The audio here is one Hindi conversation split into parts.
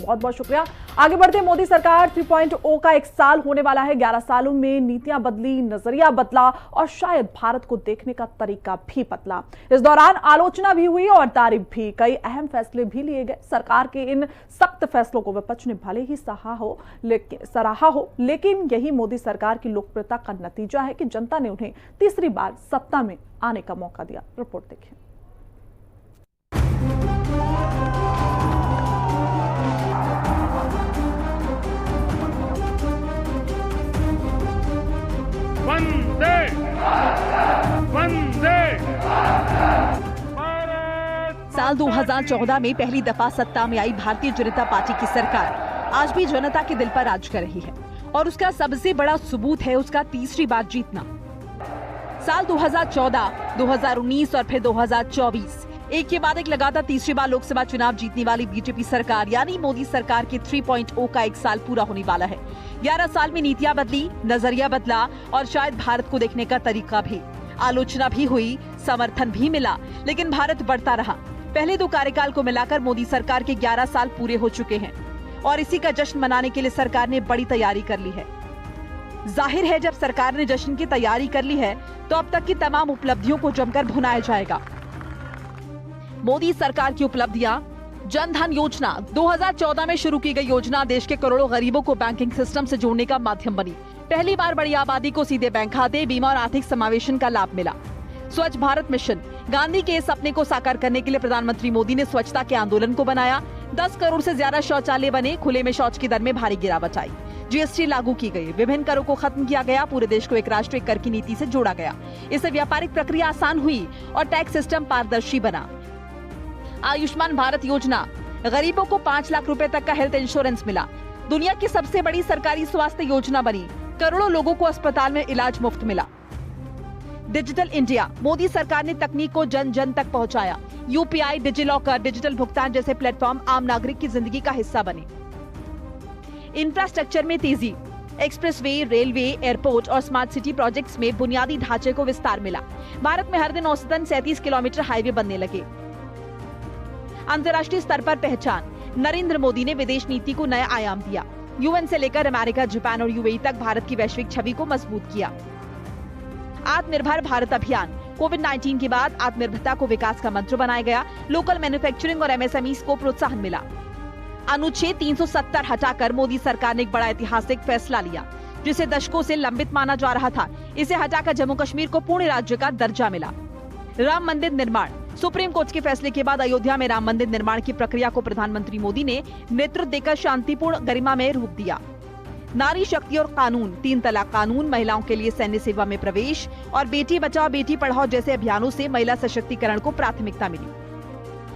बहुत बहुत शुक्रिया। आगे बढ़ते, मोदी सरकार 3.0 का एक साल होने वाला है। 11 सालों में नीतियां बदली, नजरिया बदला और शायद भारत को देखने का तरीका भी बदला। इस दौरान आलोचना भी हुई और तारीफ भी। कई अहम फैसले भी लिए गए। सरकार के इन सख्त फैसलों को विपक्ष ने भले ही सराहा हो, लेकिन यही मोदी सरकार की लोकप्रियता का नतीजा है कि जनता ने उन्हें तीसरी बार सत्ता में आने का मौका दिया। रिपोर्ट देखिए। वंदे वंदे। साल 2014 में पहली दफा सत्ता में आई भारतीय जनता पार्टी की सरकार आज भी जनता के दिल पर राज कर रही है और उसका सबसे बड़ा सबूत है उसका तीसरी बार जीतना। साल 2014, 2019 और फिर 2024 एक के बाद एक लगातार तीसरी बार लोकसभा चुनाव जीतने वाली बीजेपी सरकार यानी मोदी सरकार के 3.0 का एक साल पूरा होने वाला है। 11 साल में नीतियां बदली, नजरिया बदला और शायद भारत को देखने का तरीका भी। आलोचना भी हुई, समर्थन भी मिला, लेकिन भारत बढ़ता रहा। पहले दो कार्यकाल को मिलाकर मोदी सरकार के 11 साल पूरे हो चुके हैं और इसी का जश्न मनाने के लिए सरकार ने बड़ी तैयारी कर ली है। जाहिर है जब सरकार ने जश्न की तैयारी कर ली है तो अब तक की तमाम उपलब्धियों को जमकर भुनाया जाएगा। मोदी सरकार की उपलब्धियां, जन धन योजना 2014 में शुरू की गई योजना देश के करोड़ों गरीबों को बैंकिंग सिस्टम से जोड़ने का माध्यम बनी। पहली बार बड़ी आबादी को सीधे बैंक खाते, बीमा और आर्थिक समावेशन का लाभ मिला। स्वच्छ भारत मिशन, गांधी के इस सपने को साकार करने के लिए प्रधानमंत्री मोदी ने स्वच्छता के आंदोलन को बनाया। 10 करोड़ से ज्यादा शौचालय बने, खुले में शौच की दर में भारी गिरावट आई। जीएसटी लागू की गई, विभिन्न करों को खत्म किया गया, पूरे देश को एक राष्ट्र एक कर की नीति से जोड़ा गया। इससे व्यापारिक प्रक्रिया आसान हुई और टैक्स सिस्टम पारदर्शी बना। आयुष्मान भारत योजना, गरीबों को 5 लाख रुपए तक का हेल्थ इंश्योरेंस मिला। दुनिया की सबसे बड़ी सरकारी स्वास्थ्य योजना बनी, करोड़ों लोगों को अस्पताल में इलाज मुफ्त मिला। डिजिटल इंडिया, मोदी सरकार ने तकनीक को जन जन तक पहुंचाया। यूपीआई, डिजिलॉकर, डिजिटल भुगतान जैसे प्लेटफॉर्म आम नागरिक की जिंदगी का हिस्सा बने। इंफ्रास्ट्रक्चर में तेजी, एक्सप्रेसवे, रेलवे, एयरपोर्ट और स्मार्ट सिटी प्रोजेक्ट्स में बुनियादी ढांचे को विस्तार मिला। भारत में हर दिन औसतन 37 किलोमीटर हाईवे बनने लगे। अंतर्राष्ट्रीय स्तर पर पहचान, नरेंद्र मोदी ने विदेश नीति को नया आयाम दिया। यूएन से लेकर अमेरिका, जापान और यूएई तक भारत की वैश्विक छवि को मजबूत किया। आत्मनिर्भर भारत अभियान, कोविड-19 के बाद आत्मनिर्भरता को विकास का मंत्र बनाया गया। लोकल मैन्युफैक्चरिंग और एमएसएमई को प्रोत्साहन मिला। अनुच्छेद 370 हटाकर मोदी सरकार ने एक बड़ा ऐतिहासिक फैसला लिया जिसे दशकों से लंबित माना जा रहा था। इसे हटाकर जम्मू कश्मीर को पूर्ण राज्य का दर्जा मिला। राम मंदिर निर्माण, सुप्रीम कोर्ट के फैसले के बाद अयोध्या में राम मंदिर निर्माण की प्रक्रिया को प्रधानमंत्री मोदी ने नेतृत्व देकर शांतिपूर्ण गरिमा में रूप दिया। नारी शक्ति और कानून, 3 तलाक कानून, महिलाओं के लिए सैन्य सेवा में प्रवेश और बेटी बचाओ बेटी पढ़ाओ जैसे अभियानों से महिला सशक्तिकरण को प्राथमिकता मिली।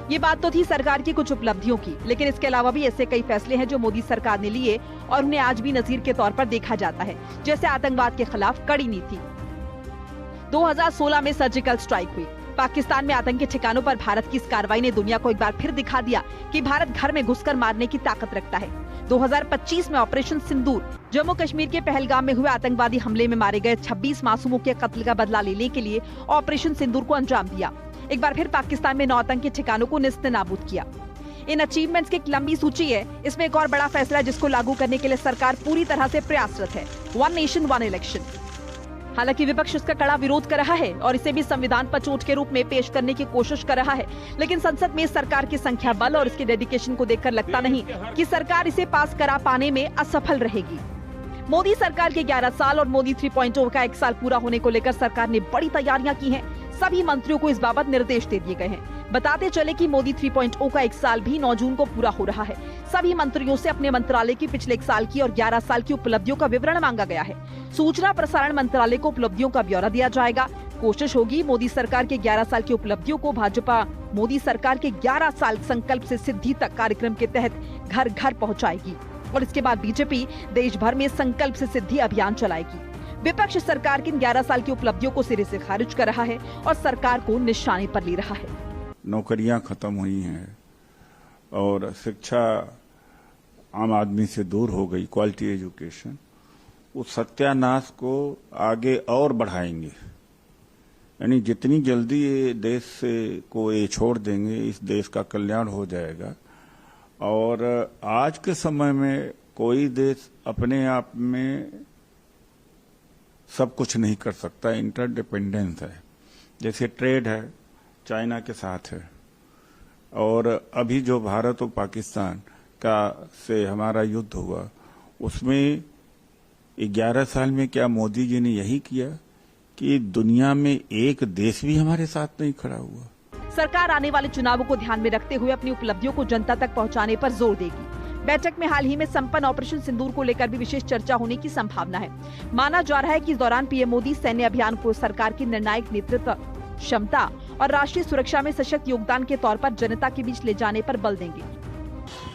ये बात तो थी सरकार की कुछ उपलब्धियों की, लेकिन इसके अलावा भी ऐसे कई फैसले हैं जो मोदी सरकार ने लिए और उन्हें आज भी नजीर के तौर पर देखा जाता है, जैसे आतंकवाद के खिलाफ कड़ी नीति। 2016 में सर्जिकल स्ट्राइक हुई। पाकिस्तान में आतंकी ठिकानों पर भारत की इस कार्रवाई ने दुनिया को एक बार फिर दिखा दिया कि भारत घर में घुसकर मारने की ताकत रखता है। 2025 में ऑपरेशन सिंदूर, जम्मू कश्मीर के पहलगाम में हुए आतंकवादी हमले में मारे गए 26 मासूमों के कत्ल का बदला लेने के लिए ऑपरेशन सिंदूर को अंजाम दिया। एक बार फिर पाकिस्तान में 9 आतंकी ठिकानों को नेस्तनाबूद किया। इन अचीवमेंट्स की एक लंबी सूची है। इसमें एक और बड़ा फैसला जिसको लागू करने के लिए सरकार पूरी तरह से प्रयासरत है, 1 नेशन 1 इलेक्शन। हालांकि विपक्ष इसका कड़ा विरोध कर रहा है और इसे भी संविधान पर चोट के रूप में पेश करने की कोशिश कर रहा है, लेकिन संसद में सरकार की संख्या बल और इसके डेडिकेशन को देखकर लगता नहीं कि सरकार इसे पास करा पाने में असफल रहेगी। मोदी सरकार के 11 साल और मोदी 3.0 का 1 साल पूरा होने को लेकर सरकार ने बड़ी तैयारियां की हैं। सभी मंत्रियों को इस बाबत निर्देश दे दिए गए हैं। बताते चले कि मोदी 3.0 का 1 साल भी 9 जून को पूरा हो रहा है। सभी मंत्रियों से अपने मंत्रालय की पिछले 1 साल की और 11 साल की उपलब्धियों का विवरण मांगा गया है। सूचना प्रसारण मंत्रालय को उपलब्धियों का ब्यौरा दिया जाएगा। कोशिश होगी मोदी सरकार के 11 साल की उपलब्धियों को भाजपा मोदी सरकार के 11 साल संकल्प से सिद्धि तक कार्यक्रम के तहत घर घर पहुंचाएगी और इसके बाद बीजेपी देश भर में संकल्प से सिद्धि अभियान चलाएगी। विपक्ष सरकार की 11 साल की उपलब्धियों को सिरे से खारिज कर रहा है और सरकार को निशाने पर ले रहा है। नौकरियां खत्म हुई हैं और शिक्षा आम आदमी से दूर हो गई, क्वालिटी एजुकेशन। उस सत्यानाश को आगे और बढ़ाएंगे, यानी जितनी जल्दी ये देश से को ये छोड़ देंगे, इस देश का कल्याण हो जाएगा और आज के समय में कोई देश अपने आप में सब कुछ नहीं कर सकता, इंटरडिपेंडेंस है। जैसे ट्रेड है, चाइना के साथ है, और अभी जो भारत और पाकिस्तान का से हमारा युद्ध हुआ, उसमें 11 साल में क्या मोदी जी ने यही किया कि दुनिया में एक देश भी हमारे साथ नहीं खड़ा हुआ। सरकार आने वाले चुनावों को ध्यान में रखते हुए अपनी उपलब्धियों को जनता तक पहुंचाने पर जोर देगी। बैठक में हाल ही में संपन्न ऑपरेशन सिंदूर को लेकर भी विशेष चर्चा होने की संभावना है। माना जा रहा है कि इस दौरान पीएम मोदी सैन्य अभियान को सरकार की निर्णायक नेतृत्व क्षमता और राष्ट्रीय सुरक्षा में सशक्त योगदान के तौर पर जनता के बीच ले जाने पर बल देंगे।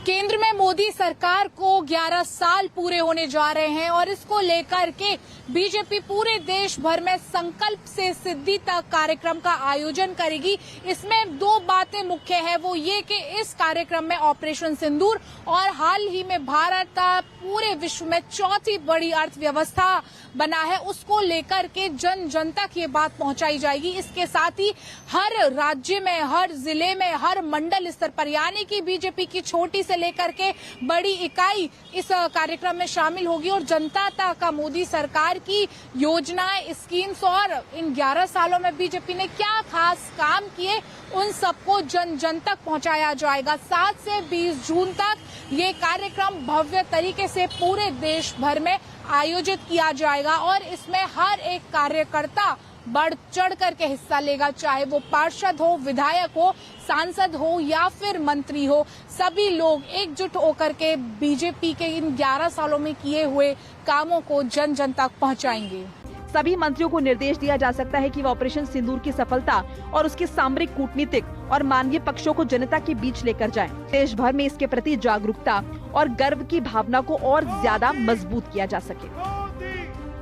केंद्र में मोदी सरकार को 11 साल पूरे होने जा रहे हैं और इसको लेकर के बीजेपी पूरे देश भर में संकल्प से सिद्धि तक कार्यक्रम का आयोजन करेगी। इसमें दो बातें मुख्य है, वो ये कि इस कार्यक्रम में ऑपरेशन सिंदूर और हाल ही में भारत पूरे विश्व में चौथी बड़ी अर्थव्यवस्था बना है, उसको लेकर के जन जन तक ये बात पहुंचाई जाएगी। इसके साथ ही हर राज्य में, हर जिले में, हर मंडल स्तर पर, यानी कि बीजेपी की छोटी से लेकर के बड़ी इकाई इस कार्यक्रम में शामिल होगी और जनता तक मोदी सरकार की योजनाएं, स्कीम्स और इन 11 सालों में बीजेपी ने क्या खास काम किए, उन सबको जन जन तक पहुंचाया जाएगा। 7 से 20 जून तक ये कार्यक्रम भव्य तरीके से पूरे देश भर में आयोजित किया जाएगा और इसमें हर एक कार्यकर्ता बढ़ चढ़ करके हिस्सा लेगा, चाहे वो पार्षद हो, विधायक हो, सांसद हो या फिर मंत्री हो। सभी लोग एकजुट होकर के बीजेपी के इन 11 सालों में किए हुए कामों को जन जन तक पहुंचाएंगे। सभी मंत्रियों को निर्देश दिया जा सकता है कि वह ऑपरेशन सिंदूर की सफलता और उसके सामरिक, कूटनीतिक और मानवीय पक्षों को जनता के बीच लेकर जाएं। देश भर में इसके प्रति जागरूकता और गर्व की भावना को और ज्यादा मजबूत किया जा सके।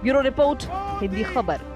ब्यूरो रिपोर्ट, हिंदी खबर।